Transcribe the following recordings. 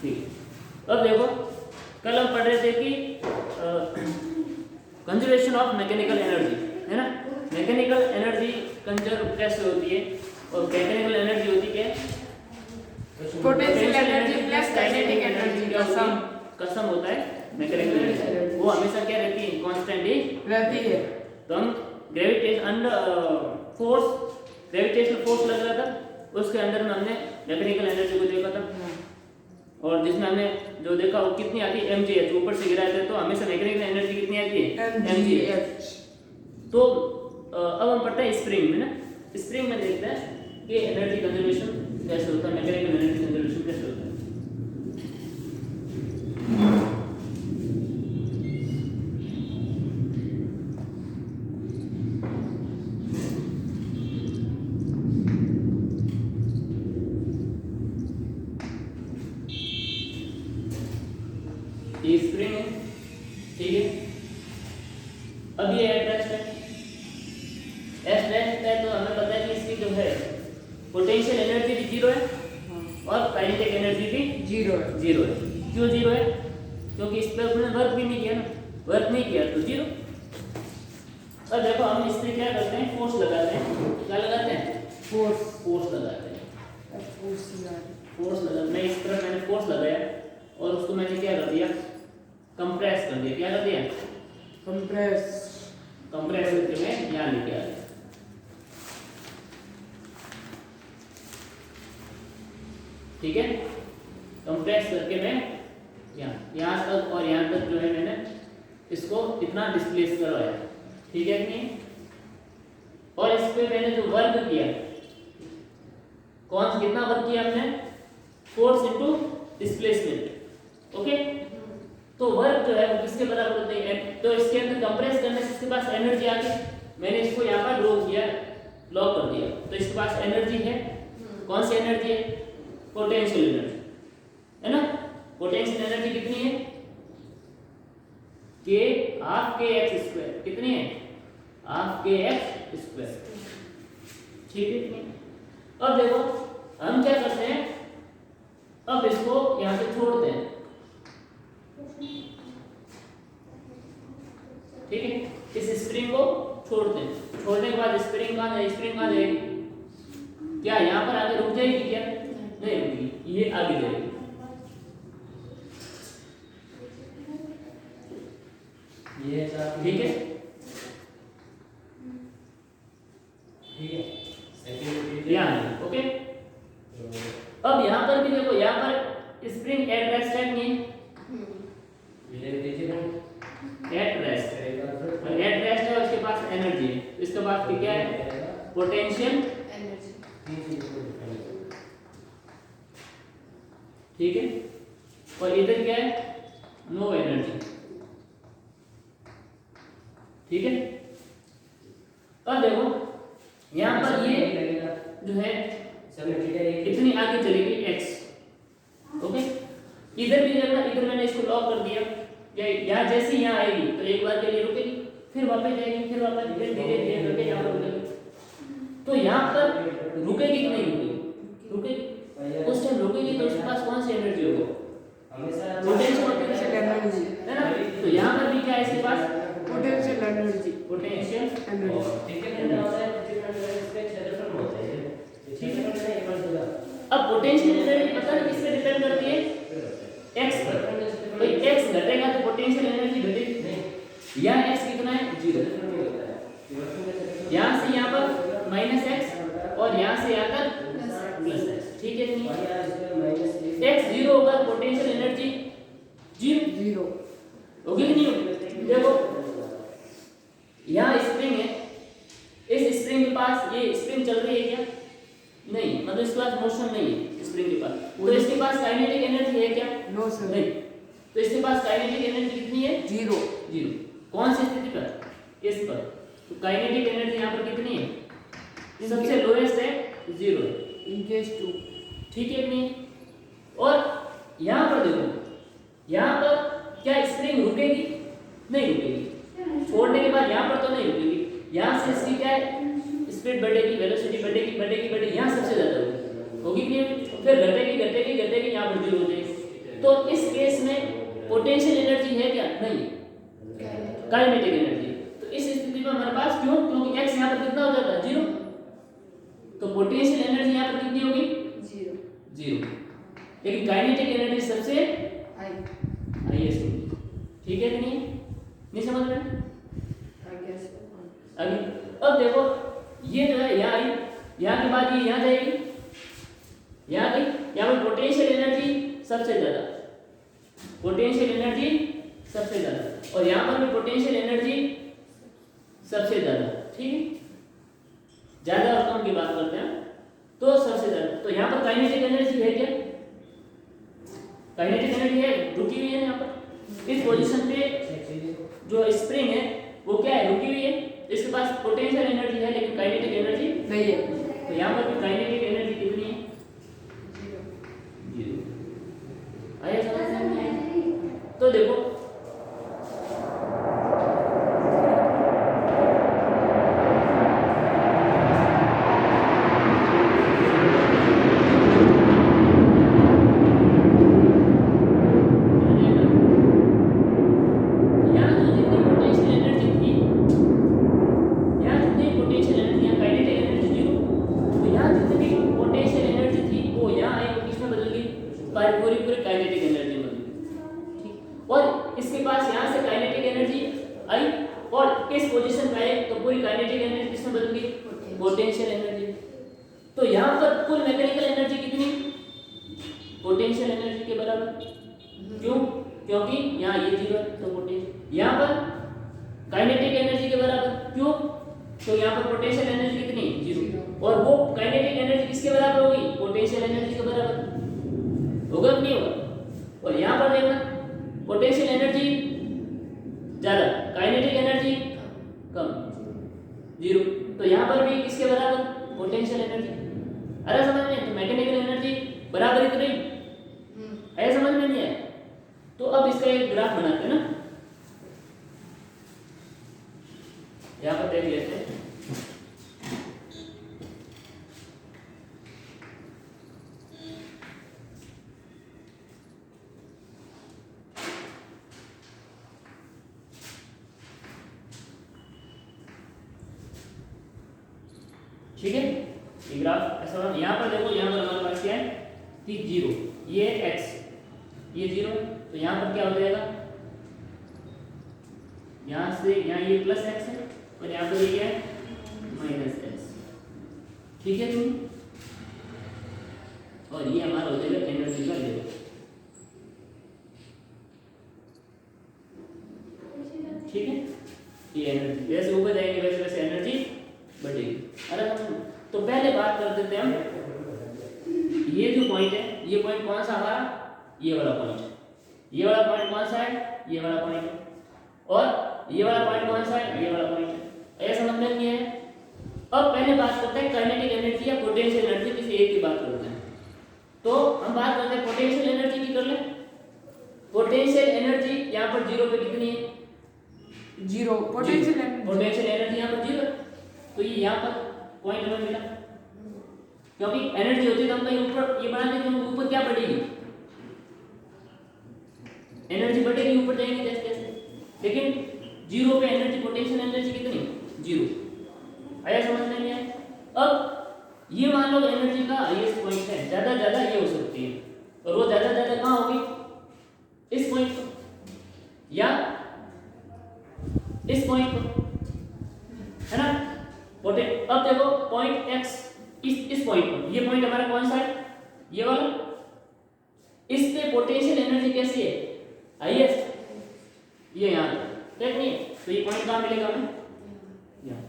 ठीक। अब देखो कल हम पढ़ रहे थे कि कंजर्वेशन ऑफ मैकेनिकल एनर्जी, है ना। मैकेनिकल एनर्जी कंजर्व कैसे होती है, और मैकेनिकल एनर्जी होती क्या है, potential energy plus kinetic energy का सम होता है मैकेनिकल एनर्जी। वो हमेशा क्या रहती है, कांस्टेंट ही रहती है। तो हम gravitation under force, gravitational force लग रहा था, उसके अंदर में हमने मैकेनिकल एनर्जी को देखा था, और जिसमें हमने जो देखा वो कितनी आती है, mgh, ऊपर से गिराते हैं तो हमेशा मैकेनिकल एनर्जी कितनी आती है, mgh। तो अब हम पढ़ते हैं स्प्रिंग में ना। स्प्रिंग में देखते हैं कि एनर्जी कंजर्वेशन कैसे होता है, मैकेनिकल एनर्जी कंजर्वेशन कैसे होता है। ये स्प्रिंग है, ठीक है। अब ये एट रेस्ट है, एट रेस्ट है, तो हमें पता है कि इसकी जो है पोटेंशियल एनर्जी भी जीरो है और काइनेटिक एनर्जी भी जीरो है। जीरो है। क्यों जीरो है, क्योंकि इस पर अपने वर्क भी नहीं किया ना, वर्क नहीं किया तो जीरो। अब देखो हम इस पर क्या करते हैं, फोर्स लगाते हैं। क्या लगाते हैं, फोर्स लगाते हैं। फोर्स लगा, मैं इस तरह मैंने फोर्स लगाया और उसको मैंने क्या कर दिया, कंप्रेस कर दिया। क्या कर दिया, कंप्रेस करके मैं यहाँ लेके आ गया, ठीक है। कंप्रेस करके मैं यहाँ तक और यहाँ तक जो है मैंने इसको इतना डिस्प्लेस करवाया, ठीक है कि नहीं। और इस पे मैंने जो वर्क किया, कौन कितना वर्क किया हमने, फोर्स इनटू डिस्प्लेसमेंट, ओके। तो वर्क जो है वो किसके बराबर होता है, तो इसके अंदर कंप्रेस करने से इसके पास एनर्जी आ गई। मैंने इसको यहाँ पर ड्रॉ किया, लॉक कर दिया, तो इसके पास एनर्जी है। कौन सी एनर्जी है, पोटेंशियल एनर्जी, है ना। पोटेंशियल एनर्जी कितनी है, के हाफ के एक्स स्क्वायर, कितनी है, हाफ के एक्स स्क्वायर, ठीक है। अब देखो हम क्या करते हैं, अब इसको यहाँ से छोड़ते हैं, ठीक है। इस स्प्रिंग को छोड़ते हैं, छोड़ने के बाद स्प्रिंग कहाँ जाएगी, स्प्रिंग कहाँ जाएगी, क्या यहाँ पर आगे रुक जाएगी, क्या नहीं रुकेगी, ये आगे जाएगी, ये ठीक है, यहाँ ओके। अब यहाँ पर भी देखो, यहाँ पर स्प्रिंग एट रेस्ट है नहीं, एट रेस्ट है, उसके पास एनर्जी है, इसके पास क्या है, पोटेंशियल एनर्जी, ठीक है। और इधर क्या है, नो एनर्जी, ठीक है। अब देखो यहाँ पर ये जो है इतनी आगे चलेगी x, ओके। इधर भी देखना, इधर मैंने इसको लॉक कर दिया, या यहाँ जैसे यहाँ आएगी तो एक बार के लिए रुकेगी, फिर वापस जाएगी, फिर वापस धीरे धीरे करके यहाँ पर रुकेगी। तो यहाँ पर रुकेगी कि नहीं रुकेगी, रुकेगी। उस टाइम रुकेगी तो उसके पास कौन सी एनर्जी होगी, पोटेंशियल एनर्जी, है ना। तो यहाँ पर भी क्या है, इसके पास पोटेंशियल एनर्जी, पोटेंशियल अब पोटेंशियल एनर्जी पता नहीं किस पे डिपेंड करती है, x पर। तो x घटेगा तो पोटेंशियल एनर्जी घटेगी। यहाँ x कितना है, 0। यहाँ से यहाँ पर -x और यहाँ से यहाँ तक +x, ठीक है नहीं। x 0 होगा पोटेंशियल एनर्जी 0 होगी कि नहीं होगी। देखो यहाँ स्प्रिंग है, इस स्प्रिंग के पास, ये स्प्रिंग चल रही है क्या, नहीं, मतलब इसके पास मोशन नहीं है स्प्रिंग के पास, तो इसके पास काइनेटिक एनर्जी है क्या, नो सर, नहीं। तो इसके पास काइनेटिक एनर्जी कितनी है, 0। कौन सी स्थिति पर, इस पर। तो काइनेटिक एनर्जी यहाँ पर कितनी है, सबसे लोएस्ट है, 0 है, इन केस 2, ठीक है नहीं। और यहाँ पर देखो, यहाँ पर क्या स्प्रिंग रुकेगी, नहीं रुकेगी। छोड़ने के बाद यहाँ पर तो नहीं रुकेगी, यहाँ से इसकी क्या है, स्पीड बढ़ेगी, वेलोसिटी बढ़ेगी, यहाँ सबसे ज्यादा होगी कि नहीं, फिर घटेगी यहाँ पर 0 हो जाएगी, तो इस केस में पोटेंशियल एनर्जी है क्या? नहीं, काइनेटिक एनर्जी। तो इस स्थिति में हमारे पास क्यों? क्योंकि x यहाँ पर कितना हो जाता है? 0। तो पोटेंशियल एनर्जी यहाँ पर कितनी होगी? 0। लेकिन काइनेटिक एनर्जी सबसे हाईएस्ट होगी। ठीक है कि नहीं समझ रहे हैं? अभी अब देखो, ये जो है यहाँ आई, यहाँ के बाद ये यहाँ जाएगी, यहाँ गई, यहाँ पर पोटेंशियल एनर्जी सबसे ज्यादा, पोटेंशियल एनर्जी सबसे ज्यादा, और यहाँ पर भी पोटेंशियल एनर्जी सबसे ज्यादा। ठीक है, ज्यादा और कम की बात करते हैं तो सबसे ज्यादा। तो यहाँ पर काइनेटिक एनर्जी है क्या? काइनेटिक एनर्जी है, रुकी हुई है यहाँ पर इस पोजीशन पे। जो स्प्रिंग है वो क्या है? रुकी हुई है। इसके पास पोटेंशियल एनर्जी है लेकिन काइनेटिक एनर्जी नहीं है। तो यहाँ पर भी काइनेटिक एनर्जी कितनी है? 0। आया समझ में? तो देखो पूरी काइनेटिक एनर्जी बन गई। ठीक, और इसके पास यहाँ से काइनेटिक एनर्जी आई और इस पोजीशन पे आई तो पूरी काइनेटिक एनर्जी किसमें बदल गई? Potential energy. तो यहाँ पर कुल मैकेनिकल एनर्जी कितनी? पोटेंशियल एनर्जी के बराबर। क्यों? क्योंकि यहाँ ये 0 है तो पोटेंशियल, यहाँ पर काइनेटिक एनर्जी के बराबर। क्यों? तो यहाँ पर पोटेंशियल एनर्जी कितनी? 0। और वो काइनेटिक एनर्जी किसके बराबर होगी? पोटेंशियल एनर्जी के बराबर होगा कि नहीं होगा? और यहाँ पर देखना पोटेंशियल एनर्जी ज्यादा, काइनेटिक एनर्जी कम, 0। तो यहाँ पर भी किसके बराबर? Potential energy. अरे समझ में? तो मैकेनिकल एनर्जी बराबर ही नहीं है, समझ में नहीं है? तो अब इसका एक ग्राफ बनाते हैं ना, यहाँ पर देख लेते हैं। ठीक है, ये ग्राफ ऐसा। यहाँ पर देखो, यहाँ पर हमारे पास क्या है कि 0, ये x, ये 0 है। तो यहाँ पर क्या हो जाएगा? यहाँ से यहाँ ये प्लस x है और यहाँ पर ये क्या है? Minus x। ठीक है तुम? और ये हमारा हो जाएगा एनर्जी का लेवल। ठीक है, ये एनर्जी जैसे ऊपर जाएंगे वैसे वैसे एनर्जी बढ़ेगी। अरे तो पहले बात कर देते हैं हम, ये जो पॉइंट है, ये पॉइंट कौन सा हमारा? ये वाला पॉइंट। ये वाला पॉइंट कौन सा है? ये वाला पॉइंट है। और ये वाला पॉइंट कौन सा है? ये वाला पॉइंट है। ऐसा समझ में नहीं है? अब पहले बात करते हैं काइनेटिक एनर्जी या पोटेंशियल एनर्जी, किसी एक की बात करते हैं। तो हम बात करते हैं पोटेंशियल एनर्जी की। कर ले, पोटेंशियल एनर्जी यहाँ पर 0 पे कितनी है? 0। पोटेंशियल एनर्जी यहाँ पर 0। तो ये यहाँ पर पॉइंट हमें मिला, क्योंकि एनर्जी होती है तो हम कहीं ऊपर ये बना देते हैं, ऊपर क्या बढ़ेगी? एनर्जी बढ़ेगी, ऊपर जाएंगे जैसे जैसे। लेकिन 0 पे एनर्जी, पोटेंशियल एनर्जी कितनी? 0। आया समझ में नहीं आया? अब ये मान लो एनर्जी का हाईएस्ट पॉइंट है, ज्यादा ज्यादा ये हो सकती है, और वो ज्यादा ज्यादा कहाँ होगी? इस पॉइंट पर या इस पॉइंट पर, है ना? अब देखो पॉइंट x इस पॉइंट पर, ये पॉइंट हमारा कौन सा है? ये वाला। इस पे पोटेंशियल एनर्जी कैसी है? हाईएस्ट। ये यहाँ ठीक नहीं? तो ये पॉइंट कहाँ मिलेगा हमें? यहाँ।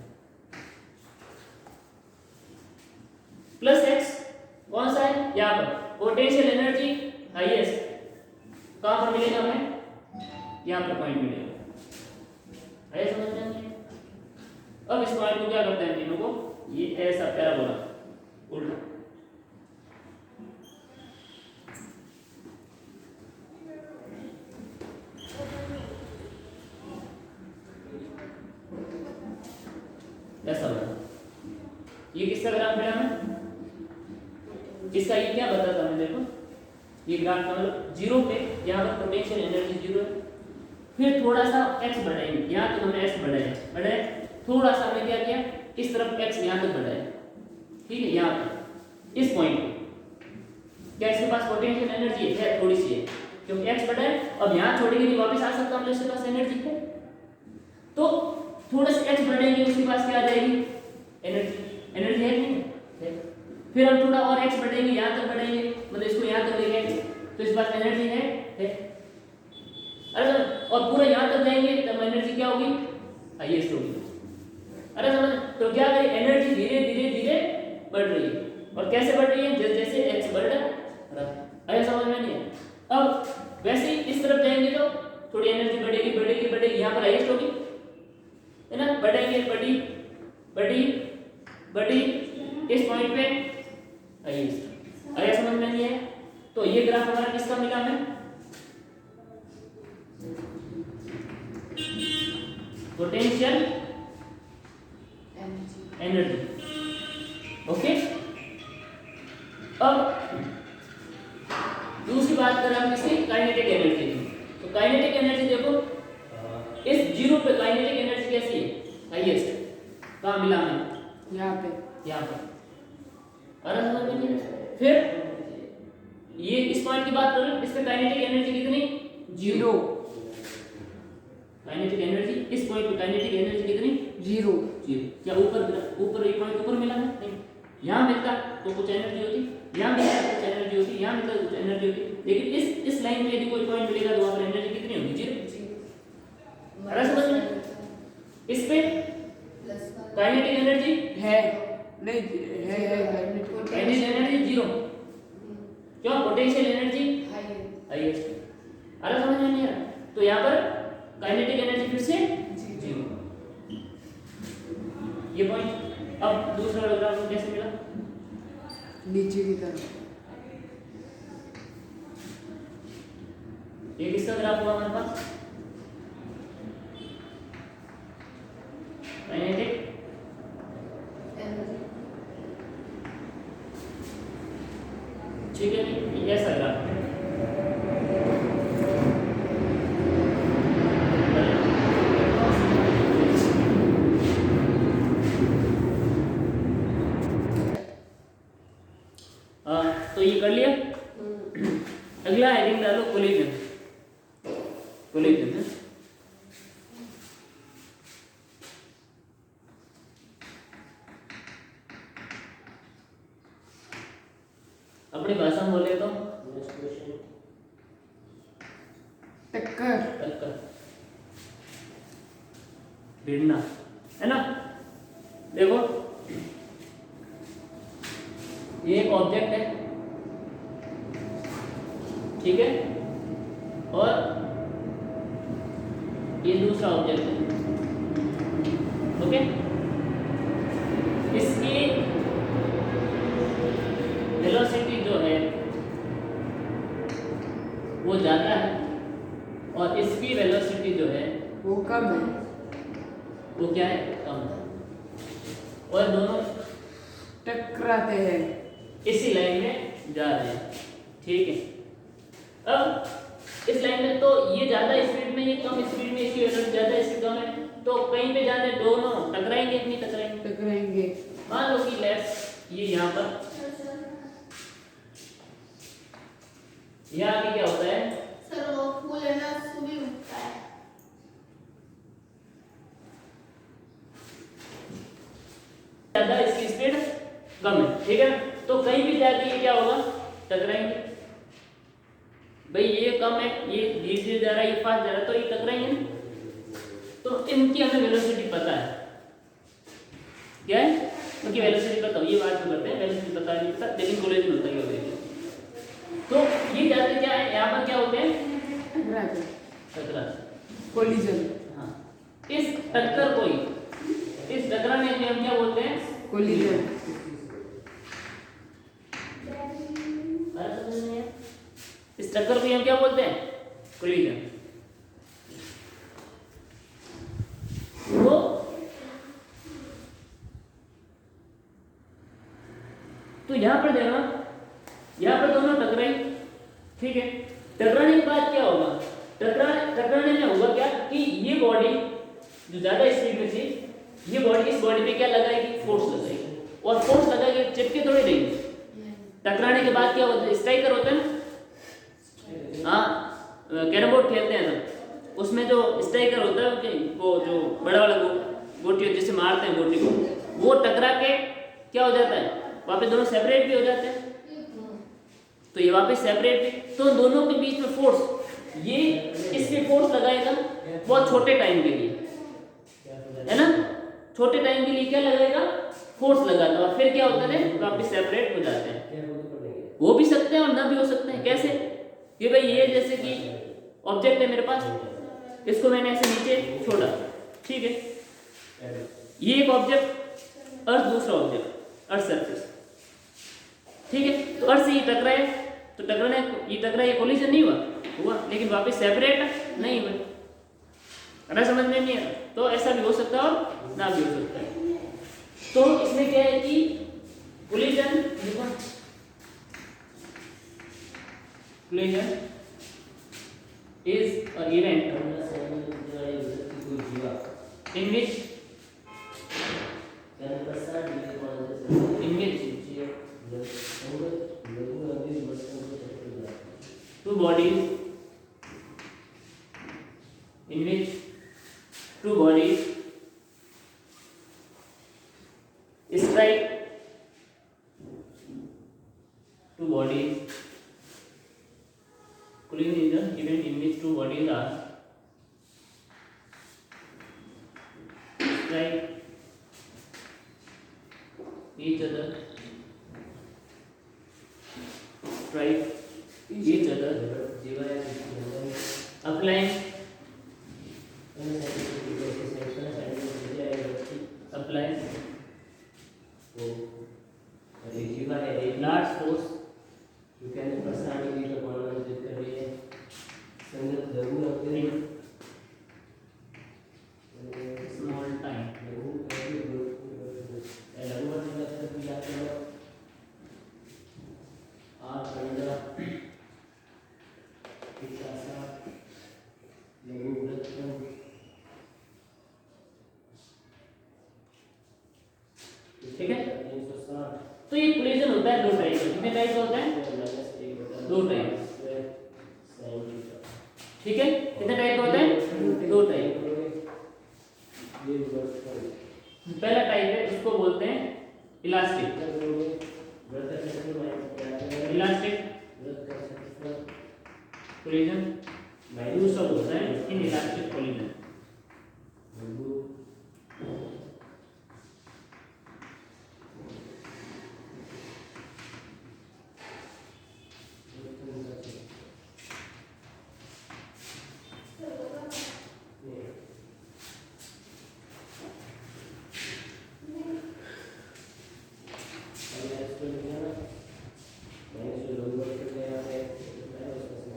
प्लस x कौन सा है? यहाँ पर पोटेंशियल एनर्जी हाईएस्ट। कहाँ पर मिलेगा हमें? यहाँ पर पॉइंट मिलेगा। है समझ में? अब इस पॉइंट को क्या करते हैं तीनों को? ये ऐसा पैराबोला उल्टा, ऐसा बना। ये किसका ग्राफ मिला हमें? इसका ये क्या बताता हमें? देखो ये ग्राफ का मतलब जीरो पे यहाँ पर पोटेंशियल एनर्जी जीरो है। फिर थोड़ा सा x बढ़ाएंगे, यहाँ तक हमने x बढ़ाया, थोड़ा सा हमने क्या किया, इस तरफ x यहाँ तक बढ़ाया, ठीक है, यहाँ पर इस पॉइंट पे क्या इसके पास पोटेंशियल एनर्जी है, थोड़ी सी है, क्योंकि x बढ़ाए। अब यहाँ छोड़ेंगे नहीं, वापस आ सकता हम, इसके पास एनर्जी है, तो थोड़ा सा x बढ़ाएंगे, उसके पास क्या आ जाएगी, एनर्जी है नहीं है। फिर हम थोड़ा और x बढ़ाएंगे, यहाँ तक बढ़ाएंगे, मतलब इसको यहाँ तक लेंगे, तो इसके पास एनर्जी है। अरे और पूरा यहाँ तक जाएंगे तब एनर्जी क्या होगी, हाईएस्ट होगी। अरे समझ, तो क्या करें, एनर्जी धीरे धीरे धीरे बढ़ रही है, और कैसे बढ़ रही है, जैसे जैसे x बढ़ रहा है। अरे समझ में नहीं है। अब वैसे ही इस तरफ जाएंगे तो थोड़ी एनर्जी बढ़ेगी बढ़ेगी बढ़ेगी, यहाँ पर हाईएस्ट होगी, है ना, बढ़ेंगे, बढ़ी बढ़ी बढ़ी, इस पॉइंट पे हाईएस्ट। अरे समझ में नहीं है। तो ये ग्राफ हमारा किसका मिला हमें, पोटेंशियल एनर्जी। ओके, अब दूसरी बात करें हम किसकी, काइनेटिक एनर्जी की। तो काइनेटिक एनर्जी देखो, इस जीरो पे काइनेटिक एनर्जी कैसी है, हाईएस्ट। कहाँ मिला हमें, यहाँ पे, यहाँ पर। अरे समझ में नहीं है। फिर ये इस पॉइंट की बात करें, इस पे काइनेटिक एनर्जी कितनी, जीरो, काइनेटिक एनर्जी इस पॉइंट पे काइनेटिक एनर्जी कितनी, जीरो। क्या ऊपर एक पॉइंट ऊपर मिला है, नहीं, यहाँ मिलता तो कुछ एनर्जी होती, यहाँ मिलता तो कुछ एनर्जी होती, यहाँ मिलता तो कुछ एनर्जी होती, लेकिन इस लाइन पे यदि कोई पॉइंट मिलेगा तो वहाँ पर एनर्जी कितनी होगी, जीरो। अरे समझ में, इस पे काइनेटिक एनर्जी है नहीं, है काइनेटिक एनर्जी जीरो, क्यों, पोटेंशियल एनर्जी हाईएस्ट। अरे समझ में नहीं आ रहा, तो यहाँ पर काइनेटिक एनर्जी फिर से जीरो, ये पॉइंट। अब दूसरा ग्राफ कैसे मिला, नीचे की तरफ, ये किसका ग्राफ हुआ हमारे पास, काइनेटिक ठीक है, ये ऐसा ग्राफ है। तो ये कर लिया। अगला हेडिंग डालो कोलिजन, कोलिजन है। अपनी भाषा में बोले तो टक्कर, टक्कर, भिड़ना, है ना। देखो ये एक ऑब्जेक्ट है, ठीक है, और ये दूसरा ऑब्जेक्ट है, ओके। इसकी वेलोसिटी जो है वो ज्यादा है, और इसकी वेलोसिटी जो है वो कम है, वो क्या है, कम है, और दोनों टकराते हैं, इसी लाइन में जा रहे हैं, ठीक है। अब इस लाइन में तो ये ज्यादा स्पीड में, ये कम स्पीड में, इसकी वेलोसिटी ज्यादा, इसकी कम है, तो कहीं पे जाने दोनों टकराएंगे नहीं, टकराएंगे। मान लो कि लेट्स ये यहाँ पर, यहाँ पे क्या होता है, सर वो फूल है ना, सुबह उगता है। ज्यादा, इसकी स्पीड कम है, ठीक है ना। तो कहीं भी जाके ये क्या होगा, टकराएंगे। भाई ये कम है, ये धीरे जा रहा है, ये फास्ट जा रहा है, तो ये टकराएंगे ना। तो इनकी हमें वेलोसिटी पता है, क्या है, उनकी वेलोसिटी पता हो, ये बात जो करते हैं वेलोसिटी पता नहीं पता, लेकिन कोलिजन होता है, ये तो ये जाते क्या है, यहाँ पर क्या होते हैं, टकराते, टकरा, कोलिजन, हाँ। इस टक्कर को ही, इस टकराने को हम क्या बोलते हैं, कोलिजन। इस टक्कर को हम क्या बोलते हैं, कोलिजन। तो यहां पर देखना, यहां पर दोनों टकराई, ठीक है। टकराने के बाद क्या होगा, टकराने में होगा क्या कि ये बॉडी जो ज्यादा स्पीड में थी, ये बॉडी इस बॉडी पे क्या लगाएगी, फोर्स लगाएगी, और फोर्स लगाएगी, चिपके थोड़ी रहेगी। टकराने के बाद क्या होता है, स्ट्राइकर होता है ना, हाँ कैरम बोर्ड खेलते हैं ना, उसमें जो स्ट्राइकर होता है कि वो जो बड़ा वाला गोटी जिसे मारते हैं गोटी को, वो टकरा के क्या हो जाता है, वापस दोनों सेपरेट भी हो जाते हैं। तो ये वापस सेपरेट, तो दोनों के बीच में फोर्स, ये इसके फोर्स लगाएगा बहुत छोटे टाइम के लिए, है ना, छोटे टाइम के लिए क्या लगाएगा, फोर्स लगाता है, और फिर क्या होता है, वापस सेपरेट हो जाते हैं। हो भी सकते हैं और ना भी हो सकते हैं। कैसे कि भाई ये जैसे कि ऑब्जेक्ट है मेरे पास, इसको मैंने ऐसे नीचे छोड़ा, ठीक है, ये एक ऑब्जेक्ट, अर्थ दूसरा ऑब्जेक्ट, अर्थ सरफेस, ठीक है, तो अर्थ से ये टकराए, तो टकराए, ये कोलिजन नहीं हुआ, लेकिन वापस सेपरेट नहीं हुए। अगर समझ में नहीं आया तो ऐसा भी हो सकता है और ना भी हो सकता है। तो इसमें क्या है कि collision is an event in which two bodies strike, two bodies, collision is an event in which two bodies are strike each other, applying large force in small time. ठीक है, तो ये कोलिजन होता है दो टाइप का। कितने type का होता है, दो टाइप, ठीक है, कितने टाइप का होता है, दो टाइप। पहला टाइप है, उसको बोलते हैं इलास्टिक कोलिजन, दूसरा होता है इनइलास्टिक कोलिजन।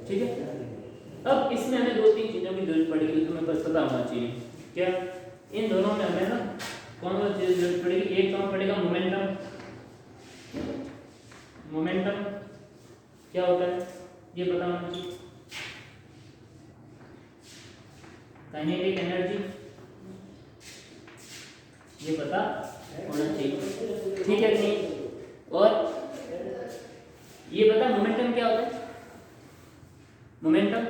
ठीक है, अब इसमें हमें दो तीन चीजों की जरूरत पड़ेगी, तुम्हें पता होना चाहिए। क्या, इन दोनों में हमें ना कौन सा चीज जरूरत पड़ेगी, एक तो पड़ेगा मोमेंटम। मोमेंटम क्या होता है ये पता होना चाहिए। काइनेटिक एनर्जी ये पता होना चाहिए, ठीक है कि नहीं। और ये पता मोमेंटम क्या होता है, मोमेंटम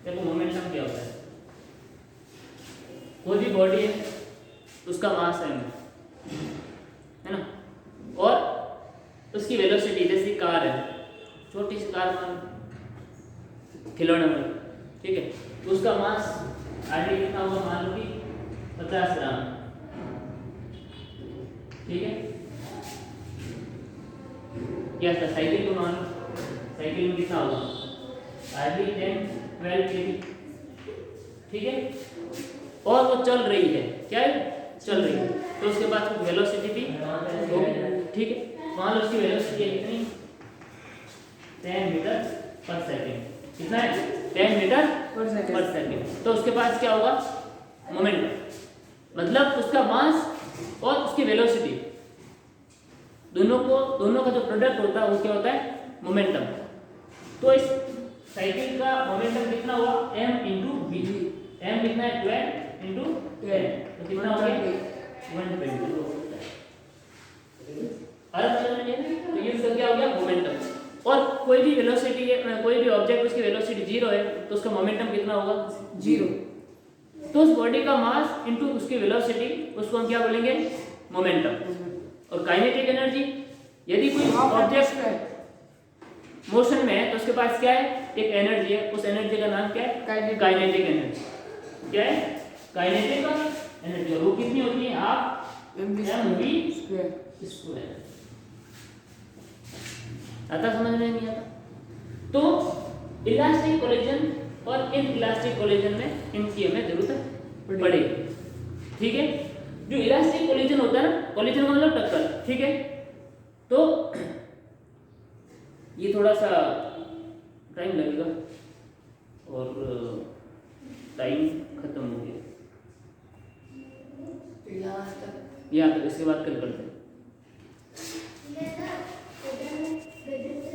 देखो, मोमेंटम क्या होता है, कोई भी बॉडी है उसका मास है ना, और उसकी वेलोसिटी, जैसे कार है, छोटी सी कार खिलौने में, ठीक है, तो उसका मास आगे कितना होगा, मान लो कि 50 ग्राम, ठीक है। क्या साइकिल को मान लो, साइकिल में कितना होगा, हार्डली 10-12 kg, ठीक है, और वो चल रही है, क्या है, चल रही है, तो उसके बाद कुछ वेलोसिटी भी होगी, ठीक है। मान लो उसकी वेलोसिटी है कितनी, 10 मीटर पर सेकेंड, कितना है, 10 मीटर पर सेकेंड, तो उसके पास क्या होगा, मोमेंटम, मतलब उसका मास और उसकी वेलोसिटी दोनों का जो प्रोडक्ट होता है वो क्या होता है, मोमेंटम। तो इस साइकिल का मोमेंटम कितना हुआ m इंटू v। m कितना है 12 इंटू 10, तो कितना हो गया 120। अर्थ समझ में नहीं? तो ये उसका क्या हो गया मोमेंटम। और कोई भी वेलोसिटी है, कोई भी ऑब्जेक्ट उसकी वेलोसिटी 0 है तो उसका मोमेंटम कितना होगा 0। तो उस बॉडी का मास इनटू उसकी वेलोसिटी, उसको हम क्या बोलेंगे मोमेंटम। और काइनेटिक एनर्जी, यदि कोई ऑब्जेक्ट मोशन में है तो उसके पास क्या है एक एनर्जी है, उस एनर्जी का नाम क्या है काइनेटिक एनर्जी। क्या है काइनेटिक एनर्जी, और वो कितनी होती है हाफ mv स्क्वायर। आता समझ में नहीं आता? तो इलास्टिक कोलिजन और इन इलास्टिक कोलिजन में इनकी हमें जरूरत पड़ेगी, ठीक है। जो इलास्टिक कोलिजन होता है ना, कोलिजन का मतलब टक्कर, ठीक है। तो ये थोड़ा सा टाइम लगेगा और टाइम खत्म हो गया यहाँ तक, इसके बाद कल करते हैं।